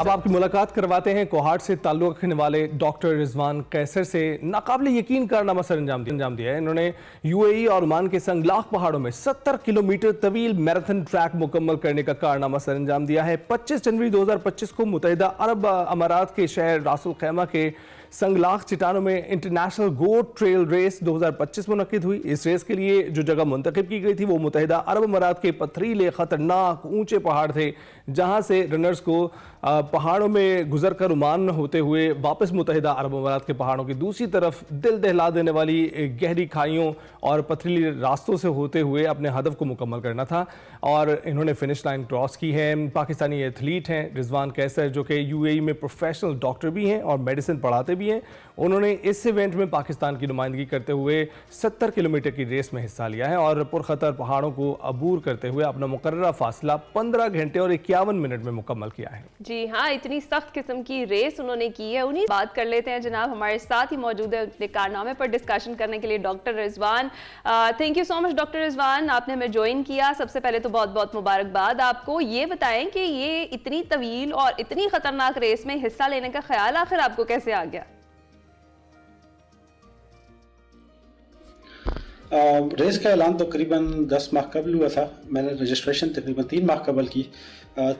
اب آپ کی ملاقات کرواتے ہیں کوہاٹ سے تعلق رکھنے والے ڈاکٹر رضوان قیصر سے۔ ناقابل یقین کارنامہ سر انجام دیا ہے انہوں نے۔ یو اے ای اور عمان کے سنگلاخ پہاڑوں میں 70 کلومیٹر طویل میراتھن ٹریک مکمل کرنے کا کارنامہ سر انجام دیا ہے۔ 25 جنوری 2025 کو متحدہ عرب امارات کے شہر راس الخیمہ کے سنگلاخ چٹانوں میں انٹرنیشنل گوٹ ٹریل ریس 2025 منعقد ہوئی۔ اس ریس کے لیے جو جگہ منتخب کی گئی تھی وہ متحدہ عرب امارات کے پتھریلے خطرناک اونچے پہاڑ تھے، جہاں سے رنرز کو پہاڑوں میں گزر کر عمان ہوتے ہوئے واپس متحدہ عرب امارات کے پہاڑوں کی دوسری طرف دل دہلا دینے والی گہری کھائیوں اور پتھریلے راستوں سے ہوتے ہوئے اپنے ہدف کو مکمل کرنا تھا، اور انہوں نے فنش لائن کراس کی ہے۔ پاکستانی ایتھلیٹ ہیں رضوان قیصر، جو کہ یو اے ای میں پروفیشنل ڈاکٹر بھی ہیں اور میڈیسن پڑھاتے بھی ہیں۔ انہوں نے اس ایونٹ میں پاکستان کی نمائندگی کرتے ہوئے 70 کلومیٹر کی ریس میں حصہ لیا ہے اور پرخطر پہاڑوں کو عبور کرتے ہوئے اپنا مقررہ فاصلہ 15 گھنٹے اور 51 منٹ میں مکمل کیا ہے۔ جی ہاں، اتنی سخت قسم کی ریس انہوں نے کی ہے، انہیں بات کر لیتے ہیں جناب ہمارے ساتھ ہی موجود ہے اپنے کارنامے پر ڈسکشن کرنے کے لیے doctor Rizwan. Thank you so much doctor Rizwan, آپ نے ہمیں جوائن کیا۔ سب سے پہلے تو بہت بہت مبارکباد آپ کو۔ یہ بتائیں کہ یہ اتنی طویل اور اتنی خطرناک ریس میں حصہ لینے کا خیال آخر آپ کو کیسے آ گیا؟ ریس کا اعلان تو قریباً 10 ماہ قبل ہوا تھا، میں نے رجسٹریشن تقریباً 3 ماہ قبل کی۔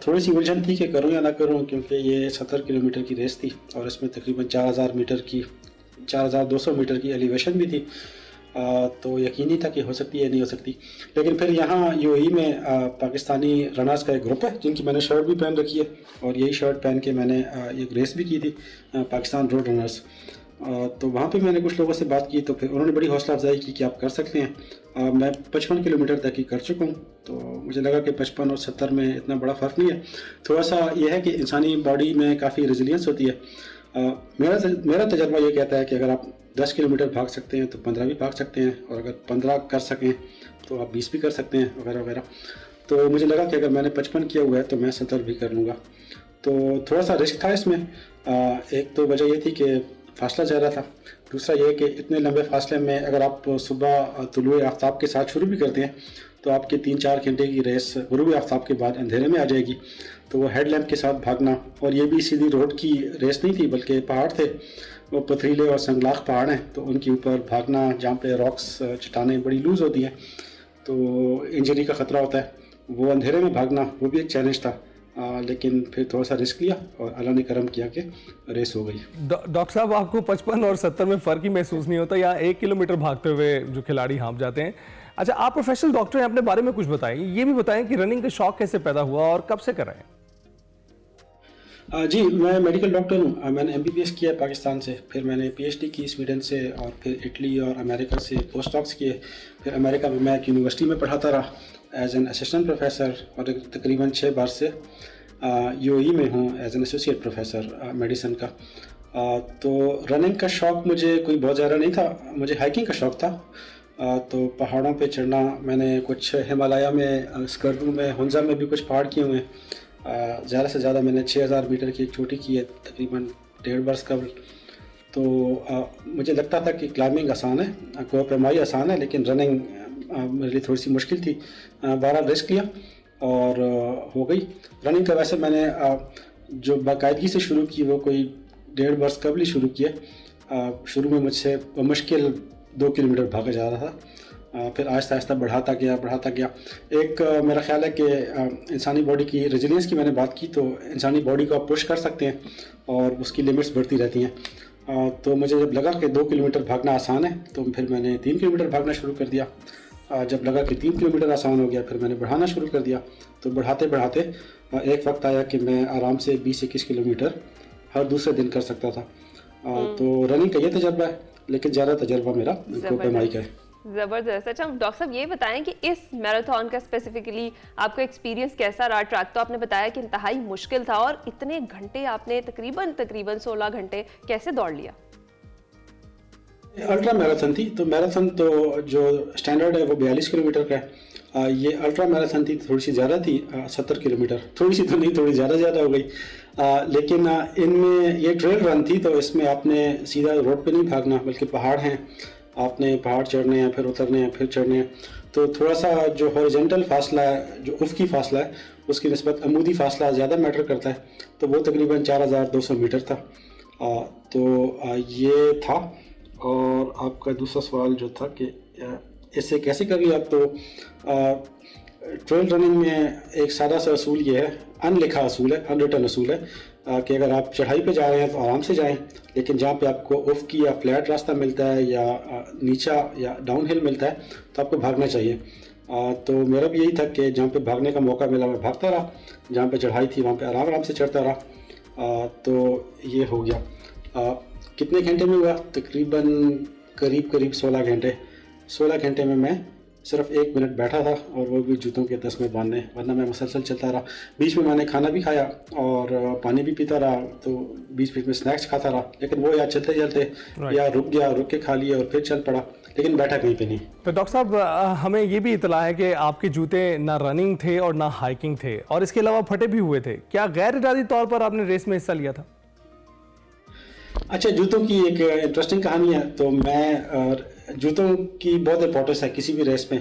تھوڑی سی الجھن تھی کہ کروں یا نہ کروں، کیونکہ یہ 70 کلومیٹر کی ریس تھی اور اس میں تقریباً 4200 میٹر کی ایلیویشن بھی تھی، تو یقینی تھا کہ ہو سکتی ہے یا نہیں ہو سکتی۔ لیکن پھر یہاں یو اے ای میں پاکستانی رنرز کا ایک گروپ ہے جن کی میں نے شرٹ بھی پہن رکھی ہے، اور یہی شرٹ پہن کے میں نے ایک ریس بھی کی تھی، پاکستان روڈ رنرز۔ تو وہاں پہ میں نے کچھ لوگوں سے بات کی تو پھر انہوں نے بڑی حوصلہ افزائی کی کہ آپ کر سکتے ہیں۔ میں 55 کلومیٹر تک ہی کر چکا ہوں، تو مجھے لگا کہ 55 اور 70 میں اتنا بڑا فرق نہیں ہے۔ تھوڑا سا یہ ہے کہ انسانی باڈی میں کافی ریزیلینس ہوتی ہے۔ میرا تجربہ یہ کہتا ہے کہ اگر آپ 10 کلومیٹر بھاگ سکتے ہیں تو 15 بھی بھاگ سکتے ہیں، اور اگر 15 کر سکیں تو آپ 20 بھی کر سکتے ہیں، وغیرہ وغیرہ۔ تو مجھے لگا کہ اگر میں نے 55 کیا ہوا ہے تو میں 70 بھی کر لوں گا۔ تو تھوڑا سا رسک تھا اس میں۔ ایک تو وجہ یہ تھی کہ فاصلہ زیادہ تھا، دوسرا یہ کہ اتنے لمبے فاصلے میں اگر آپ صبح طلوع آفتاب کے ساتھ شروع بھی کرتے ہیں تو آپ کے 3-4 گھنٹے کی ریس غروب آفتاب کے بعد اندھیرے میں آ جائے گی۔ تو وہ ہیڈ لیمپ کے ساتھ بھاگنا، اور یہ بھی سیدھی روڈ کی ریس نہیں تھی بلکہ پہاڑ تھے، وہ پتھریلے اور سنگلاخ پہاڑ ہیں، تو ان کے اوپر بھاگنا جہاں پہ راکس چٹانیں بڑی لوز ہوتی ہیں تو انجری کا خطرہ ہوتا ہے، وہ اندھیرے میں بھاگنا وہ بھی ایک چیلنج تھا۔ لیکن پھر تھوڑا سا رسک لیا اور اللہ نے کرم کیا کہ ریس ہو گئی۔ ڈاکٹر صاحب، آپ کو 55 اور 70 میں فرق ہی محسوس نہیں ہوتا، یا 1 کلومیٹر بھاگتے ہوئے جو کھلاڑی ہانپ جاتے ہیں؟ اچھا، آپ پروفیشنل ڈاکٹر ہیں، اپنے بارے میں کچھ بتائیں، یہ بھی بتائیں کہ رننگ کا شوق کیسے پیدا ہوا اور کب سے کر رہے ہیں؟ جی، میں میڈیکل ڈاکٹر ہوں۔ میں نے MBBS کیا پاکستان سے، پھر میں نے PhD کی سویڈن سے، اور پھر اٹلی اور امریکہ سے پوسٹ ڈاکس کیے۔ پھر امریکہ میں ایک یونیورسٹی میں پڑھاتا رہا ایز این اسسٹنٹ پروفیسر، اور تقریباً 6 بار سے یو اے ای میں ہوں as an associate professor medicine کا۔ تو رننگ کا شوق مجھے کوئی بہت زیادہ نہیں تھا، مجھے ہائکنگ کا شوق تھا۔ تو پہاڑوں پہ چڑھنا، میں نے کچھ ہمالیہ میں، اسکردو میں، ہنزا میں بھی کچھ پہاڑ کیے ہوئے ہیں۔ زیادہ سے زیادہ میں نے 6000 میٹر کی ایک چوٹی کی ہے تقریباً 1.5 برس قبل۔ تو مجھے لگتا تھا کہ کلائمبنگ آسان ہے، کوہ پیمائی آسان ہے، لیکن رننگ میرے لیے تھوڑی سی مشکل تھی۔ بہرحال رسک لیا اور ہو گئی۔ رننگ کا ویسے میں نے جو باقاعدگی سے شروع کی وہ کوئی 1.5 برس قبل ہی شروع کیا۔ شروع میں مجھ سے مشکل 2 کلومیٹر بھاگا جا رہا تھا، پھر آہستہ آہستہ بڑھاتا گیا۔ ایک میرا خیال ہے کہ انسانی باڈی کی ریزیلینس کی میں نے بات کی، تو انسانی باڈی کو آپ پش کر سکتے ہیں اور اس کی لمٹس بڑھتی رہتی ہیں۔ تو مجھے جب لگا کہ 2 کلومیٹر بھاگنا آسان ہے تو پھر میں نے 3 کلومیٹر بھاگنا شروع کر دیا۔ جب لگا کہ 3 کلومیٹر آسان ہو گیا، پھر میں نے بڑھانا شروع کر دیا۔ تو بڑھاتے ایک وقت آیا کہ میں آرام سے 20-21 کلومیٹر ہر دوسرے دن کر سکتا تھا۔ تو رننگ کا یہ تجربہ ہے، لیکن زیادہ تجربہ میرا کوہ پیمائی کا ہے۔ زبردست۔ اچھا ڈاکٹر صاحب، یہ بتائیں کہ اس میراتھن کا اسپیسیفکلی آپ کا ایکسپیرینس کیسا رہا؟ ٹریک تو آپ نے بتایا کہ انتہائی مشکل تھا، اور اتنے گھنٹے آپ نے تقریباً 16 گھنٹے کیسے دوڑ لیا؟ الٹرا میراتھن تھی، تو میراتھن تو جو اسٹینڈرڈ ہے وہ 42 کلومیٹر کا ہے۔ یہ الٹرا میراتھن تھی، تھوڑی سی زیادہ تھی، 70 کلومیٹر، تھوڑی سی تو نہیں، تھوڑی زیادہ ہو گئی۔ لیکن ان میں یہ ٹریل رن تھی، تو اس میں آپ نے سیدھا روڈ پہ نہیں بھاگنا، بلکہ پہاڑ ہیں، آپ نے پہاڑ چڑھنے ہیں، پھر اترنے ہیں، پھر چڑھنے ہیں۔ تو تھوڑا سا جو ہاریزونٹل فاصلہ ہے، جو افقی فاصلہ ہے، اس کی نسبت عمودی فاصلہ زیادہ میٹر کرتا ہے، تو وہ تقریباً 4200 میٹر تھا. تو یہ تھا. اور آپ کا دوسرا سوال جو تھا کہ اسے کیسے کر لیا، تو ٹریل رننگ میں ایک سادہ سا اصول یہ ہے، ان لکھا اصول ہے، ان ریٹن اصول ہے، کہ اگر آپ چڑھائی پہ جا رہے ہیں تو آرام سے جائیں، لیکن جہاں پہ آپ کو افقی یا فلیٹ راستہ ملتا ہے یا نیچا یا ڈاؤن ہل ملتا ہے تو آپ کو بھاگنا چاہیے. تو میرا بھی یہی تھا کہ جہاں پہ بھاگنے کا موقع ملا میں بھاگتا رہا، جہاں پہ چڑھائی تھی وہاں پہ آرام آرام سے چڑھتا رہا. تو یہ ہو گیا. کتنے گھنٹے میں ہوا؟ تقریباً قریب 16 گھنٹے. 16 گھنٹے میں میں صرف 1 منٹ بیٹھا تھا، اور وہ بھی جوتوں کے تسمے باندھنے، ورنہ میں مسلسل چلتا رہا. بیچ میں نے کھانا بھی کھایا اور پانی بھی پیتا رہا، تو بیچ میں سنیکس کھاتا رہا، لیکن وہ یا چلتے چلتے یا رک گیا، رک کے کھا لیا اور پھر چل پڑا، لیکن بیٹھا کہیں پہ نہیں. تو ڈاکٹر صاحب ہمیں یہ بھی اطلاع ہے کہ آپ کے جوتے نہ رننگ تھے اور نہ ہائکنگ تھے، اور اس کے علاوہ پھٹے بھی ہوئے تھے. کیا غیر ارادی طور پر آپ نے ریس میں حصہ لیا تھا؟ اچھا، جوتوں کی ایک انٹرسٹنگ کہانی ہے. تو میں جوتوں کی بہت امپورٹنس ہے کسی بھی ریس میں.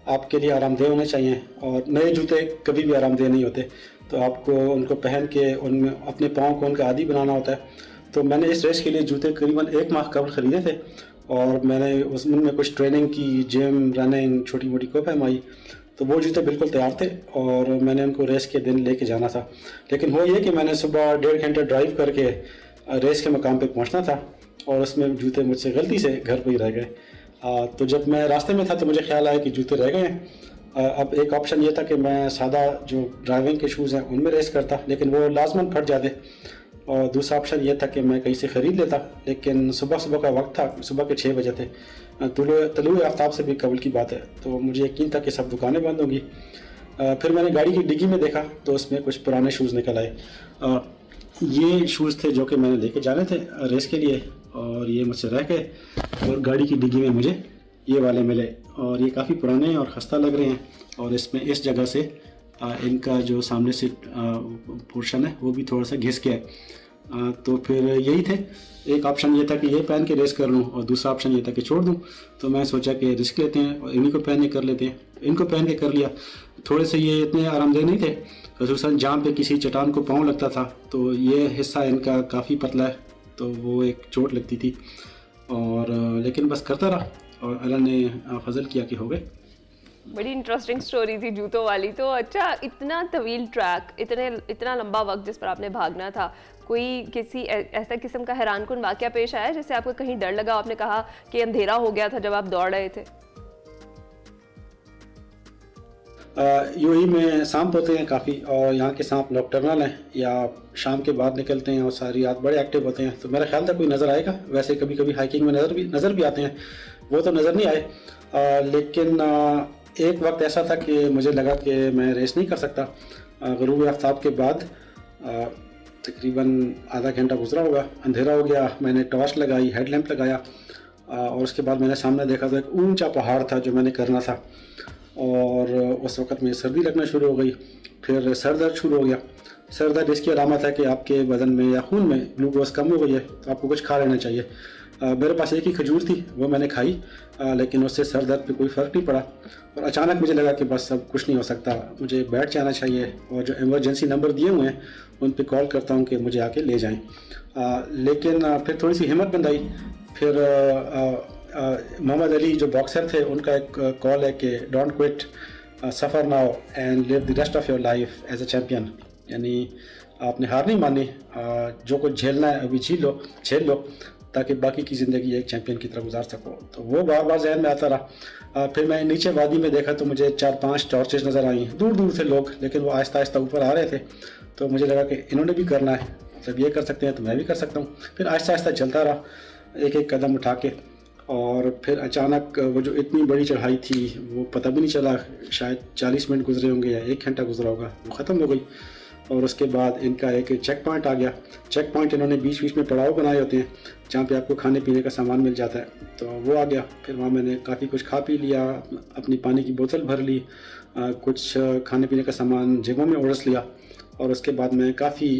آپ کے لیے آرام دہ ہونے چاہیے، اور نئے جوتے کبھی بھی آرام دہ نہیں ہوتے، تو آپ کو ان کو پہن کے ان میں اپنے پاؤں کو ان کا عادی بنانا ہوتا ہے. تو میں نے اس ریس کے لیے جوتے قریباً 1 ماہ قبل خریدے تھے، اور میں نے اس میں کچھ ٹریننگ کی، جم، رننگ، چھوٹی موٹی کوپ آئی. تو وہ جوتے بالکل تیار تھے، اور میں نے ان کو ریس کے دن لے کے جانا تھا. لیکن ہوا یہ کہ میں نے صبح 1.5 گھنٹے ڈرائیو کر کے ریس کے مقام پہ پہنچنا تھا، اور اس میں جوتے مجھ سے غلطی سے گھر پہ ہی رہ گئے. تو جب میں راستے میں تھا تو مجھے خیال آیا کہ جوتے رہ گئے ہیں. اب ایک آپشن یہ تھا کہ میں سادہ جو ڈرائیونگ کے شوز ہیں ان میں ریس کرتا، لیکن وہ لازماً پھٹ جاتے. اور دوسرا آپشن یہ تھا کہ میں کہیں سے خرید لیتا، لیکن صبح کا وقت تھا، صبح کے 6 بجے تھے، طلوع آفتاب سے بھی قبل کی بات ہے. تو مجھے یقین تھا کہ سب دکانیں بند ہوں گی. پھر میں نے گاڑی کی ڈگی میں دیکھا تو اس میں کچھ پرانے شوز نکل آئے. یہ شوز تھے جو کہ میں نے لے کے جانے تھے ریس کے لیے، اور یہ مجھ سے رہ گئے، اور گاڑی کی ڈگی میں مجھے یہ والے ملے، اور یہ کافی پرانے ہیں اور خستہ لگ رہے ہیں، اور اس میں اس جگہ سے ان کا جو سامنے سے پورشن ہے وہ بھی تھوڑا سا گھس گیا ہے. تو پھر یہی تھے. ایک آپشن یہ تھا کہ یہ پہن کے ریس کر لوں، اور دوسرا آپشن یہ تھا کہ چھوڑ دوں. تو میں سوچا کہ رسک لیتے ہیں اور انہیں کو پہن کے کر لیتے ہیں. ان کو پہن کے کر لیا. تھوڑے سے یہ اتنے آرام دہ نہیں تھے، خصوصاً جہاں پہ کسی چٹان کو پاؤں لگتا تھا تو یہ حصہ ان کا کافی پتلا ہے، تو وہ ایک چوٹ لگتی تھی. اور لیکن بس کرتا رہا، اور اللہ نے فضل کیا کہ ہو گئے. بڑی انٹرسٹنگ سٹوری تھی جوتوں والی. تو اچھا، اتنا طویل ٹریک، اتنا لمبا وقت جس پر آپ نے بھاگنا تھا، کوئی کسی ایسا قسم کا حیران کن واقعہ پیش آیا جیسے آپ کو کہیں ڈر لگا؟ آپ نے کہا کہ اندھیرا ہو گیا تھا جب آپ دوڑ رہے تھے. UAE میں سانپ ہوتے ہیں کافی، اور یہاں کے سانپ نوکٹرنل ہیں، یا شام کے بعد نکلتے ہیں اور ساری رات بڑے ایکٹیو ہوتے ہیں. تو میرا خیال تھا کوئی نظر آئے گا. ویسے کبھی کبھی ہائکنگ میں نظر بھی آتے ہیں، وہ تو نظر نہیں آئے. لیکن ایک وقت ایسا تھا کہ مجھے لگا کہ میں ریس نہیں کر سکتا. غروب آفتاب کے بعد تقریباً آدھا گھنٹہ گزرا ہوگا، اندھیرا ہو گیا. میں نے ٹارچ لگائی، ہیڈ لیمپ لگایا، اور اس کے بعد میں نے سامنے دیکھا تو ایک اونچا پہاڑ تھا جو میں نے کرنا تھا. اور اس وقت میں سردی لگنا شروع ہو گئی. پھر سر درد شروع ہو گیا. سر درد اس کی علامت ہے کہ آپ کے بدن میں یا خون میں گلوکوز کم ہو گئی ہے، تو آپ کو کچھ کھا لینا چاہیے. میرے پاس ایک ہی کھجور تھی، وہ میں نے کھائی، لیکن اس سے سر درد پہ کوئی فرق نہیں پڑا. اور اچانک مجھے لگا کہ بس اب کچھ نہیں ہو سکتا، مجھے بیٹھ جانا چاہیے. اور جو ایمرجنسی نمبر دیے ہوئے ہیں ان پہ کال کرتا ہوں کہ مجھے آ کے لے جائیں. لیکن پھر تھوڑی سی ہمت بند آئی. پھر محمد علی جو باکسر تھے ان کا ایک کال ہے کہ don't quit, suffer now and live the rest of your life as a champion. یعنی آپ نے ہار نہیں مانی، جو کچھ جھیلنا ہے ابھی جھیل لو تاکہ باقی کی زندگی ایک چیمپئن کی طرح گزار سکو. تو وہ بار بار ذہن میں آتا رہا. پھر میں نیچے وادی میں دیکھا تو مجھے 4-5 ٹارچز نظر آئیں. دور دور سے لوگ، لیکن وہ آہستہ آہستہ اوپر آ رہے تھے. تو مجھے لگا کہ انہوں نے بھی کرنا ہے، جب یہ کر سکتے ہیں تو میں بھی کر سکتا ہوں. پھر آہستہ آہستہ چلتا رہا، ایک ایک قدم اٹھا کے. اور پھر اچانک وہ جو اتنی بڑی چڑھائی تھی وہ پتہ بھی نہیں چلا، شاید 40 منٹ گزرے ہوں گے یا 1 گھنٹہ گزرا ہوگا، وہ ختم ہو گئی. اور اس کے بعد ان کا ایک چیک پوائنٹ آ گیا. چیک پوائنٹ انہوں نے بیچ میں پڑاؤ بنائے ہوتے ہیں جہاں پہ آپ کو کھانے پینے کا سامان مل جاتا ہے. تو وہ آ گیا. پھر وہاں میں نے کافی کچھ کھا پی لیا، اپنی پانی کی بوتل بھر لی، کچھ کھانے پینے کا سامان جیبوں میں اڑس لیا. اور اس کے بعد میں کافی